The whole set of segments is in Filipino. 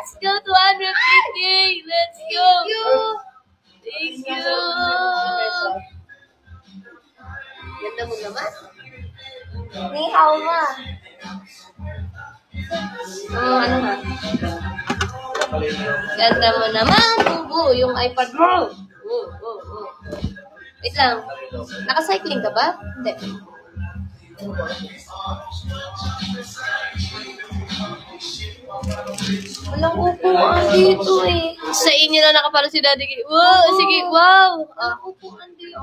Let's go to 150K. Let's go. Thank you. Ganda mo naman. Ni hao ma. Ano nga? Ganda mo naman, bubu. Yung iPad mo. Wait lang. Naka-cycling ka ba? Hindi. Walang upuan dito eh. Sa inyo na nakapalo si Daddy. Wow, sige, wow. Upuan dito.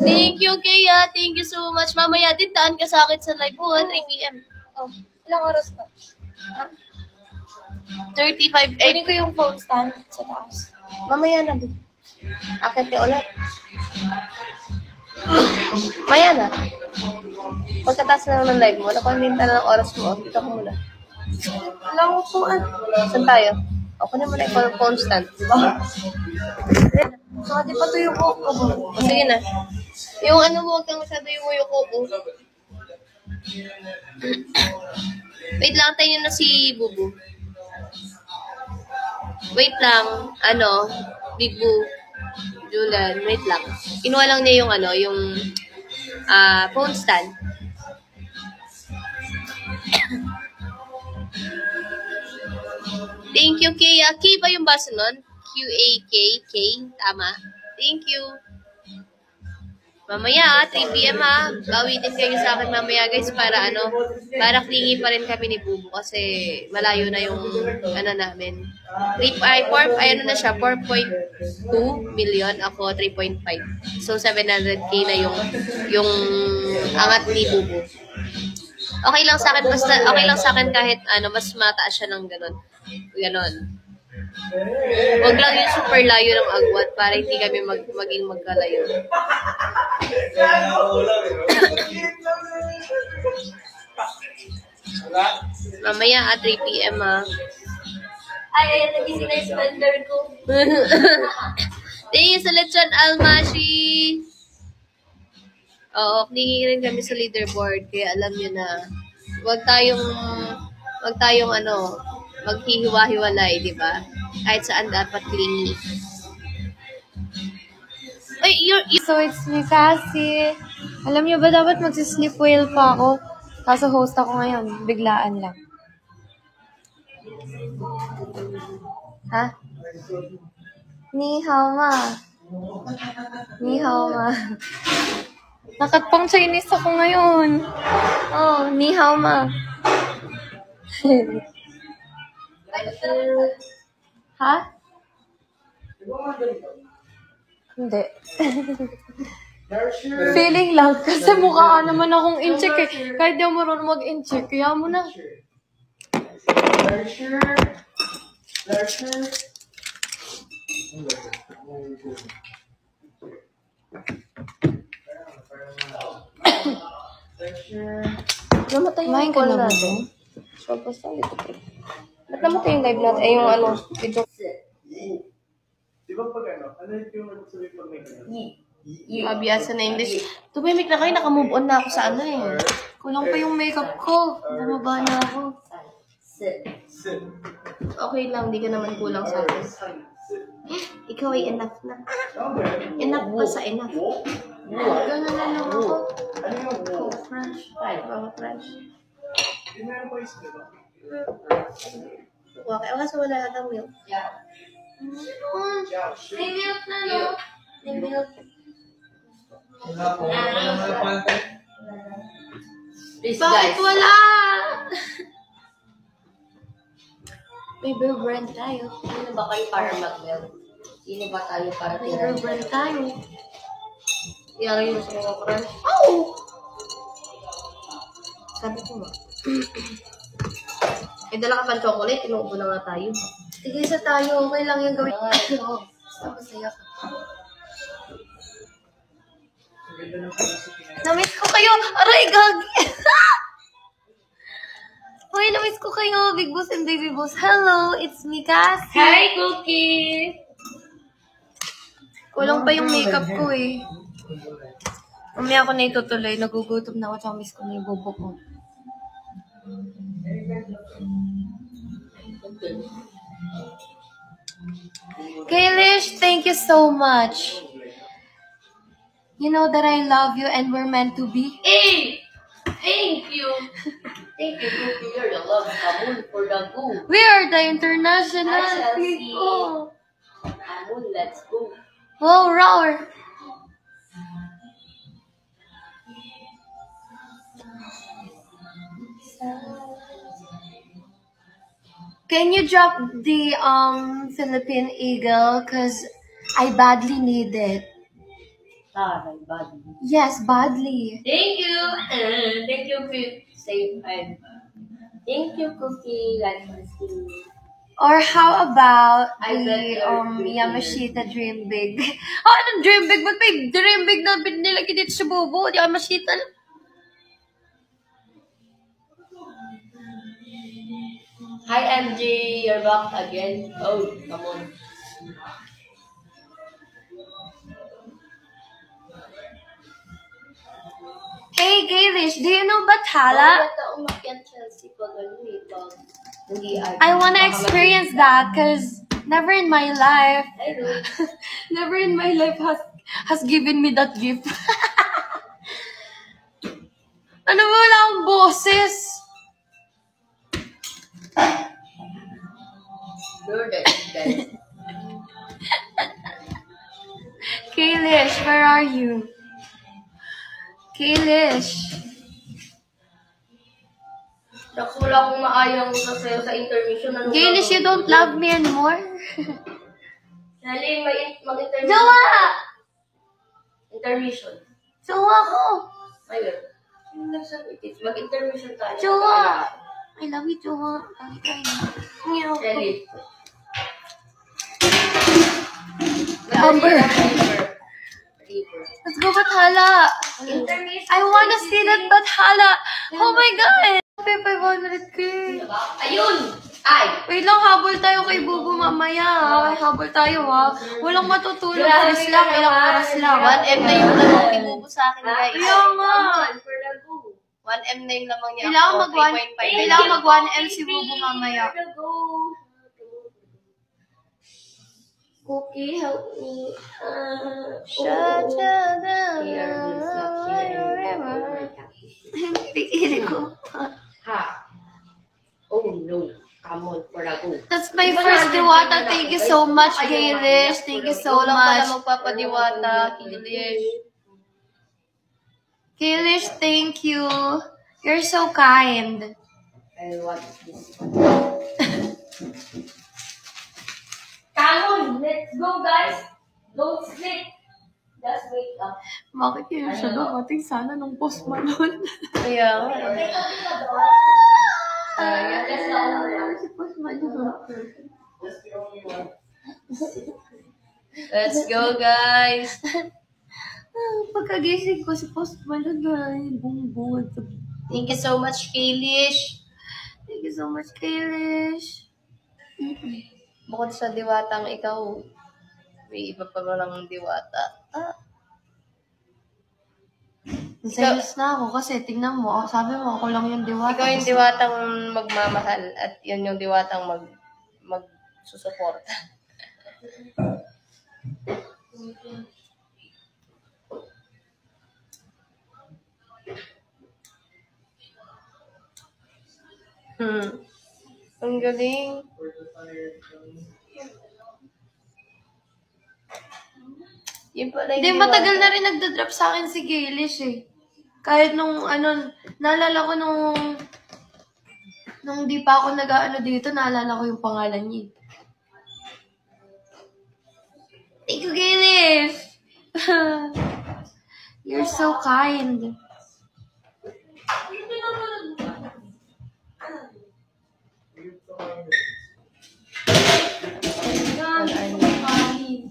Thank you, Kaya. Thank you so much. Mamaya din, taan ka sa akin sa live po, 3 p.m. Oh, ilang oras pa? 35. Pwede ko yung phone stand sa taas. Mamaya na din. Akit ka ulit. Maya na. Pagkatapos na ng live mo, napaminta na ng oras mo. Dito ko muna. Walang upuan. Saan tayo? Ako na muna yung phone stand. Saka di pa to yung upo. Sige na. Yung ano mo, huwag kang masyado yung uyoko ko. Wait lang, tayo na si Bubu. Wait lang, Bibu, Julan, wait lang. Kinuha lang niya yung yung phone stand. Thank you, Kaya. K ba yung baso nun? Q-A-K, K, tama. Thank you. Mamaya, 3 p.m. Bawitin kayo sa akin mamaya, guys, para clingy pa rin kami ni Bubu kasi malayo na yung namin. 4.2 million, ako 3.5. So 700K na yung angat ni Bubu. Okay lang sa akin kahit mas mataas siya ng ganon. Huwag lang yung super layo ng agwat para hindi kami maging magkalayo. Mamaya 3 p.m. Ay, nagising na yung spender ko. Thank you sa Lechon Almashi. Oo, klingi rin kami sa leaderboard. Kaya alam nyo na, wag tayong maghihiwa-hiwalay, di ba? Kahit saan dapat clingy. Ay, So, it's me kasi. Alam niyo ba dapat magsisleep whale pa ako? Kaso host ako ngayon. Biglaan lang. Ha? Ni hao ma. Ni hao ma. Nakatpang Chinese ako ngayon. Oh, ni hao ma. Ha? Hindi. Feeling lang. Kasi mukha naman akong incheck eh. Kahit di ako marunong mag-incheck. Kaya mo na. namatay yung call natin. So, basta dito po. Ba't namatay yung live natin? Yung video. Di ba pag ano yung nagsasabi pag may Mabiyasa na English. Tumimik na kayo, nakamove on na ako sa Kulang pa yung makeup ko. Bumaba na ako. Okay lang, di ka naman kulang sa akin. Ikaw ay enough na. Enough pa sa enough. Gano'n na lang ako. Crush. Mga crush. Okay, so wala na ng milk. May milk na, no? May milk. Bakit wala? May beer brand tayo. Sino ba kayo para mag-milk? Sino ba tayo para May beer brand tayo. Yari yung sa mga crush. Oh! Sabi ko nga. Dala ka pang chocolate, inuubo na nga tayo. Sige sa tayo, okay lang yung gawin. Oo, basta masaya ka. Namiss ko kayo! Aray, gagi! Hoy, namiss ko kayo, Big Boss and Baby Boss. Hello, it's me, Cassie. Hi, Cookie! Kulang pa yung makeup ko eh. Mamaya ako na itutuloy. Nagugutom na ako, tsaka miss ko na yung bobo ko. Kaylish, thank you so much. You know that I love you and we're meant to be. Hey! Thank you! Thank you, Cookie. You're the love Amul for the go. We are the international I shall see. people. Amul, let's go. Oh, roar. Can you drop the Philippine Eagle? Cause I badly need it. My body. Yes, badly. Thank you. Thank you, Cookie. Say hi. Thank you, Cookie. Like my skin. Or how about I bet the you're pretty. Yamashita Dream Big? Oh, ano Dream Big? Ba't may Dream Big na nilagay dito sa bubo? Yamashita. Hi, MJ. You're back again. Oh, come on. Hey, Gailish, do you know Bathala? Bakit ka umakyat Chelsea pag ano eh, pag hindi I wanna experience that because never in my life, I know. never in my life has given me that gift. Ano ba, wala akong boses? You're the guys. Kaylish, where are you? Kaylish. Naku, wala akong maayang sasayaw sa intermission. Ano Kaylish, you don't love me anymore? Nalin, mag-intermission. Jowa! Intermission. Jowa ko! Ayun. Mag-intermission tayo. Jowa! I love you, Jowa. Meow. Nalin. Amber. River. Let's go, Bathala. Intermission. I wanna see that Bathala. Oh my God! 500k. Ayun! Ay! Wait lang, habol tayo kay Bubu mamaya. Ha? Habol tayo, ha? Walang matutulog. Grabe Alis lang, ka ilang naman. oras lang. 1M na yung lamang ni Bubu sa akin, guys. Kaya nga. Come on, for the go. 1M na yung lamang niya. Kailangan Ako, mag 3.5. kailangan mag 1M si Bubu mamaya. For the go. Cookie, help me. Shut down. Here, this not here. Hindi ko. Ha. Oh no. Come on, for the go. That's my first diwata. Thank you so much, Gailish. Thank you so Walang pala much. magpapadiwata, Kilish. Gailish, thank you. You're so kind. I want this one. Come on, let's go, guys. Don't sleep. Just wake up. Bakit yun siya dumating sana nung post Malone? Kaya nga. Si post Malone. That's the only one. Let's go, guys. Pagkagising ko si post Malone na yung buong Thank you so much, Kalish. Thank you so much, Kaylish. Bukod sa diwatang ikaw, may iba pa walang diwata. Serious na ako kasi tingnan mo, sabi mo ako lang yung diwata. Ikaw yung diwatang magmamahal at yun yung diwatang magsusuporta. Ang galing. Yun pala yung Hindi, diwata. matagal na rin nagda-drop sa akin si Gailish eh. Kahit nung naalala ko nung di pa ako nag-ano dito, naalala ko yung pangalan niya. Thank you, Gailish! You're so kind.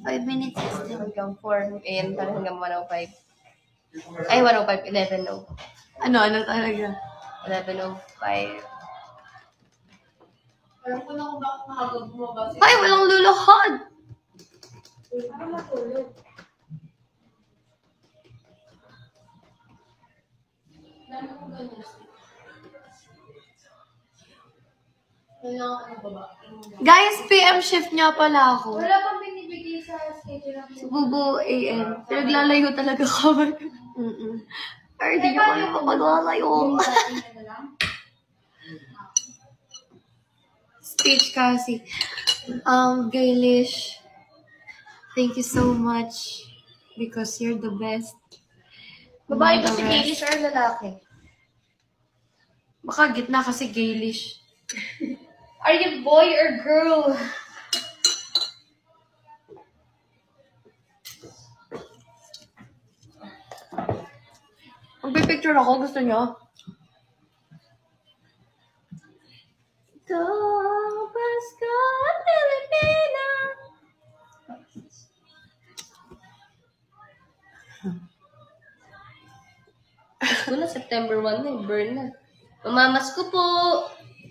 5 minutes is still. Hanggang 4 a.m. hanggang 1:05. Ay, 1:05. 11:05. Ano talaga? 11:05. Alam ko na kung bakit nakagod mo kasi. Ay, walang luluhod! Para matulog. Dami ko ganyan. Guys, PM shift niya pala ako. Wala pang binibigay sa schedule ng Sa Bubo AM. Naglalayo talaga kami. Ay, di niyo kami maglalayo. Speech kasi. Gailish, thank you so much because you're the best. Babae ba The si rest. Gailish or lalaki? Baka gitna kasi Gailish. Are you boy or girl? Magpipicture ako, gusto niyo? Topas ka, Pilipina. Pasko na, September 1 na eh. Burn na. Mamamas ko po.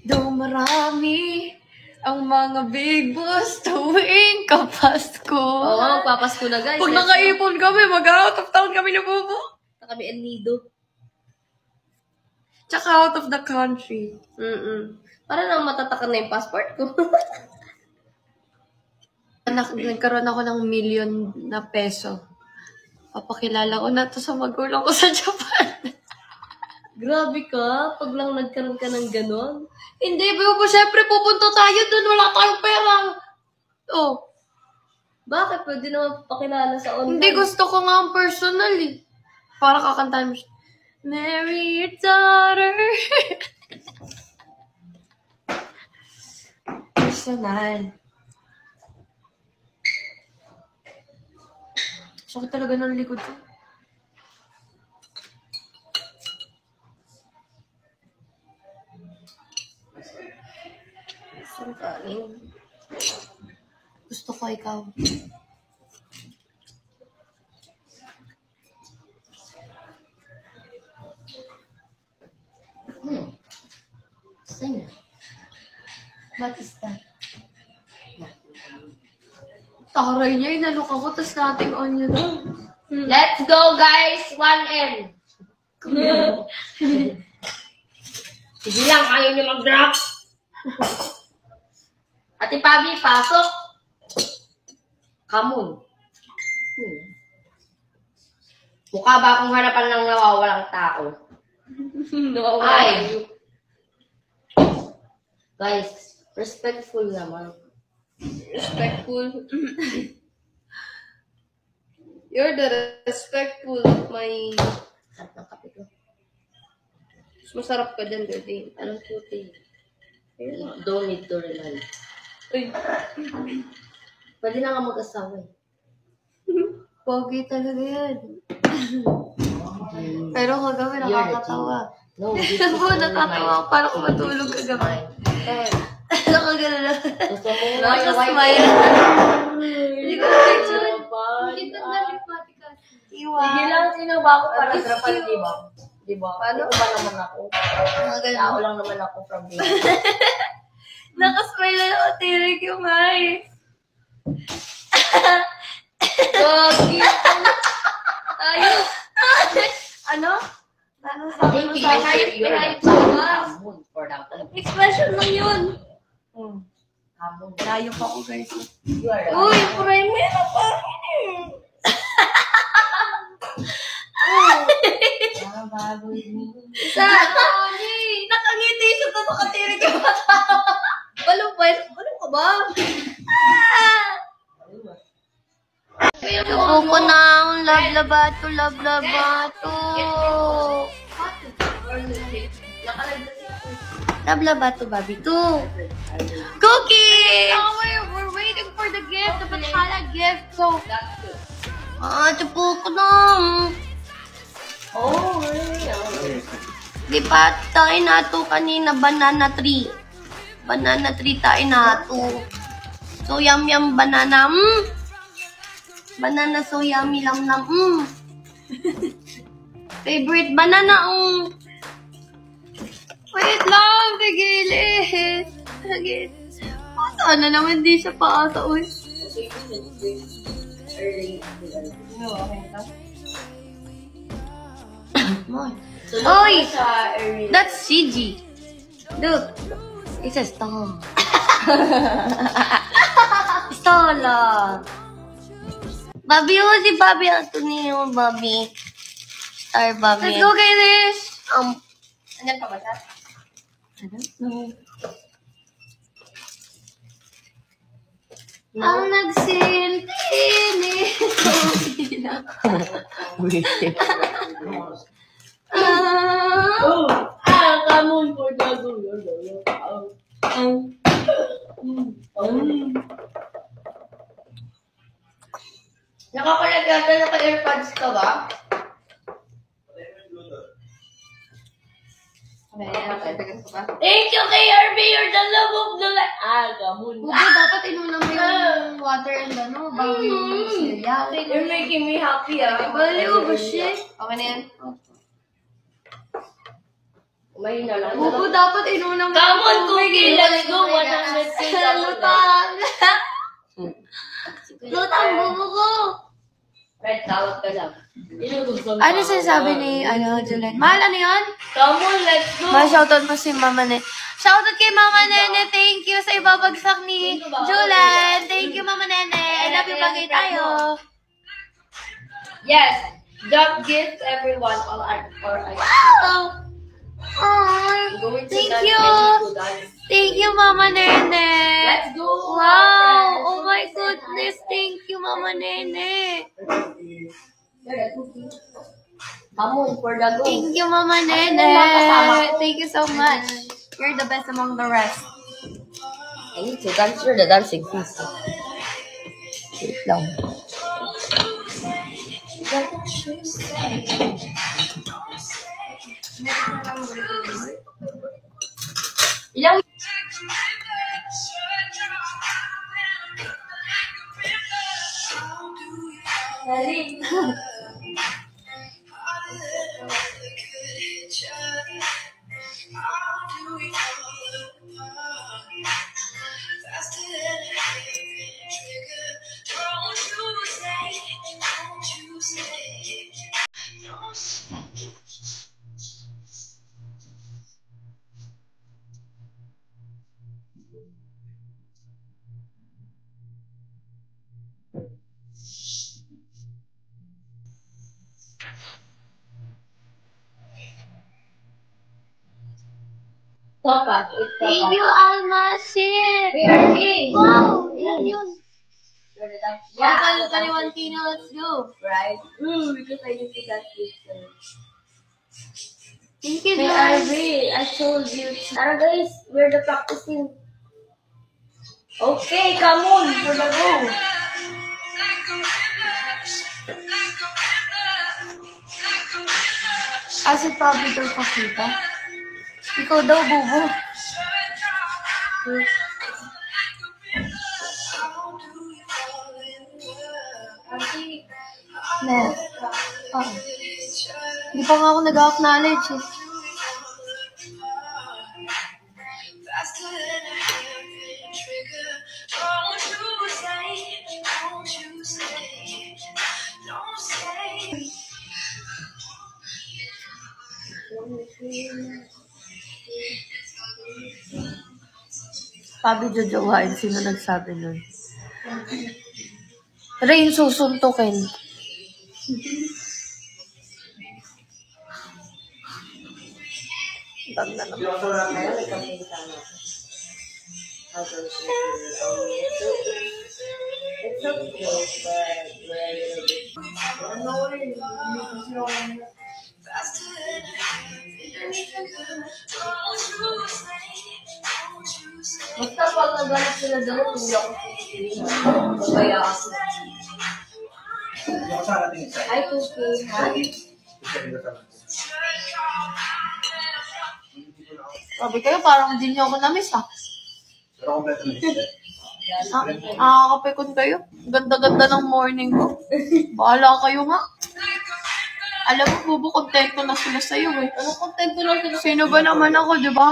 Do marami ang mga big boss tuwing kapasko. Oo, magpapasko na guys. Pag Let's nakaipon kami, mag-out of town kami na bubo. go. Kami El Nido. Tsaka out of the country. Para lang matatakan na yung passport ko. Nagkaroon ako ng $1,000,000 na peso. Papakilala ko na to sa magulang ko sa Japan. Grabe ka, pag lang nagkaroon ka ng ganon. Hindi, bubo, syempre pupunta tayo dun. Wala tayong pera. Oh. Bakit? Pwede naman pakilala sa online. Hindi, gusto ko nga ang personal eh. Para kakantahin mo siya. Marry your daughter. Personal. Sakit talaga ng likod ko. Saan kanin? Gusto ko ikaw. Saan? What is that? Taray niya, inalok ako, tapos nating on yun. Let's go guys! 1M! Sige lang, kayo niyo mag-drop! Ate Pabi, pasok! Kamun. Mukha ba akong harapan ng nawawalang tao? Ay! Guys, respectful naman. Respectful. You're the respectful of my... Sarap ng kape ko. Mas masarap ka dyan, Dirty. Anong cute eh. Don't need to rely. Uy. Pwede na nga mag-asawa eh. Pogi talaga yan. Pero kagabi nakakatawa. No, Alam mo, natatawa ako para kung matulog kagabi. Nakagano na. Gusto mo Nakasmile. Hindi ko picture. Hindi ka nalipati ka. Iwa. Sige lang, sino ba ako para trapan, di ba? Di ba? Paano ba naman ako? Nakagano. Tao lang naman ako from here. Nakasmile na ako, tirig yung ay. Gogi! Ayos! Ano? Ano sabi mo Thank you. sa akin? You're the Kamun for that. Expression lang yun. Kamun. Layo pa ako, guys. You are the Uy, primer na pa. Nakangiti siya to, nakatirig yung mata. Balo ba? Balo ka ba? Yuko ko na ang love-labato, love-labato. Love-labato, baby, too. Cookie! Oh, we're waiting for the gift, the banana gift. So, Chupo ko na. Oh, really? Di ba tayo na to kanina, banana tree. Banana tree tayo na to. So yum banana. Banana so yummy lang. Favorite banana. Wait lang, tigilis. Sana naman di siya paasa. Uy. Oy! That's CG. Look. It's a star. Stola. Bobby, oh, si Bobby. Ito niyo, Bobby. Star Bobby. Let's go, Kainis! Andyan pa ba siya? I don't know. Ang nagsiltinis. Come on for the Nakakulat yata naka-airpods ka ba? Thank you, KRB. You're the love of the life. Come on. Bubo, dapat inunan mo yung water and ano, bago yung cereal. You're making me happy, Baliw ba siya? Okay na yan. Umayin na lang. Bubo, dapat inunan mo. Come on, Cookie. Let's go. 100 Lutang! Lutang, bubo ko! Red, tawag ka lang. Ano sinasabi ni, Julian? Mahal, ano yun? Come on, let's go. Ma-shoutout mo si Mama Nene. Shoutout kay Mama Nene. Thank you sa ibabagsak ni Julian. Thank you, Mama Nene. I love you, bagay tayo. Yes. Job gift, everyone. All art. Wow! Thank you. Thank you, Mama Nene. Let's go. Wow! Oh my goodness. Thank you, Mama Nene. Come on, for the go. Thank you, Mama Nene. Thank you so much. You're the best among the rest. I need to dance for the dancing piece. Wait lang. Ilang Dali. Topa. Thank you, Almasir. Wow, yan yun. Welcome to 21 Kino. Let's go. Right? Because I need to dance picture. Thank you, Hey, guys. Ivy, I told you. Tara guys, we're the practicing. Okay, come on, for the go. As it probably daw pakita. Ikaw daw, bubo. Ne. Hindi pa nga ako nag-acknowledge eh. Pabi jojowain, sino nagsabi nun? Rain susuntukin. Ganda naman. Basta pag nagalit sila doon, hindi ako kaya ako. Hindi ako sa ating isa. Ay, Cookie. Sabi kayo, parang hindi niyo ako na-miss ah. Pero kompleto na isa. Nakakapikon kayo. Ganda-ganda ng morning ko. Bahala kayo nga. Alam mo, bubo, kontento na sila sa'yo eh. Ano kontento lang sila? Sino ba naman ako, di ba?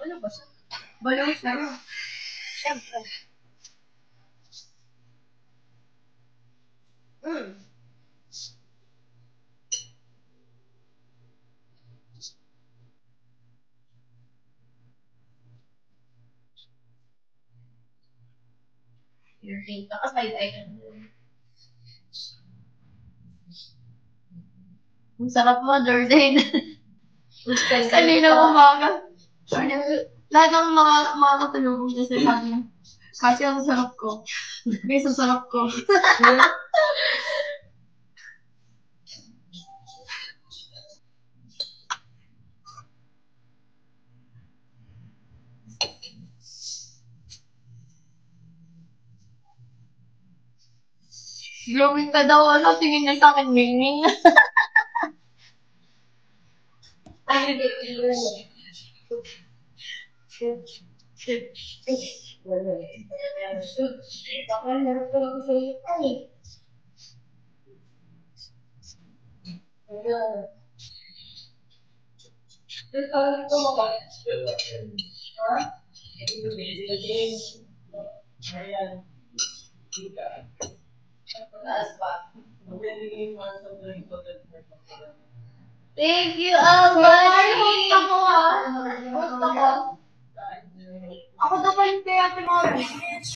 Ano ba siya? Balaw sa'yo. Siyempre. Ang sarap mo, Jordan. Kanina umaga. Lahat ng mga katulungan ko sa kanya. Kasi ang sarap ko. Guys, ang sarap ko. Glowing ka daw, ano? Tingin niya sa akin, Mingming. Ay, Thank you, Albert! Host ako, ah. Host ako. Ako dapat yung kaya si Mami.